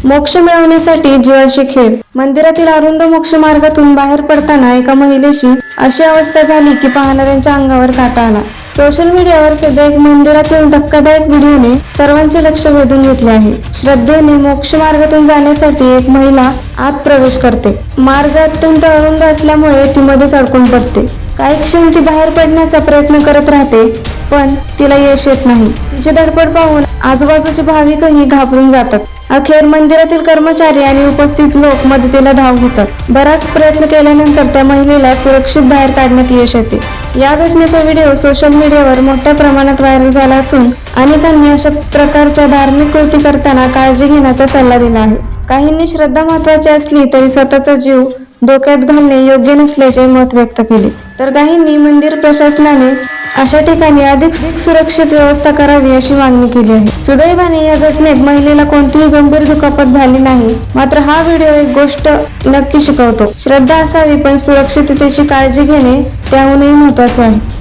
मोक्ष मिळवण्यासाठी जीवाशी खेळ. मंदिरातील अरुंद मोक्ष मार्गातून बाहेर पडताना एका महिलेशी अशी अवस्था झाली की पाहणाऱ्यांच्या अंगावर काटा आला. सोशल मीडियावर सध्या एक मंदिरातील धक्कादायक व्हिडिओने सर्वांचे लक्ष वेधून घेतले आहे. श्रद्धेने मोक्ष मार्गातून जाण्यासाठी एक महिला आत प्रवेश करते. मार्ग अत्यंत अरुंद असल्यामुळे ती मध्येच अडकून पडते. काही क्षण ती बाहेर पडण्याचा प्रयत्न करत राहते, पण तिला यश येत नाही. तिची धडपड पाहून आजूबाजूचे भाविकही घाबरून जातात. अखेर मंदिरातील कर्मचारी आणि उपस्थित लोक मदतीला धाव घेतात. बराच प्रयत्न केल्यानंतर त्या महिलेला सुरक्षित बाहेर काढण्यात यश येते. या घटनेचा व्हिडिओ सोशल मीडियावर मोठ्या प्रमाणात व्हायरल झाला असून अनेकांनी अशा प्रकारच्या धार्मिक कृती करताना काळजी घेण्याचा सल्ला दिला आहे. काहींनी श्रद्धा महत्त्वाची असली तरी स्वतःचा जीव धोक्यात घालणे योग्य नसल्याचे मत व्यक्त केले, तर काहींनी मंदिर प्रशासनाने अशा ठिकाणी अधिक सुरक्षित व्यवस्था करावी अशी मागणी केली आहे. सुदैवाने या घटनेत महिलेला कोणतीही गंभीर दुखापत झाली नाही. मात्र हा व्हिडिओ एक गोष्ट नक्की शिकवतो. श्रद्धा असावी, पण सुरक्षिततेची काळजी घेणे त्याहूनही महत्त्वाचे आहे.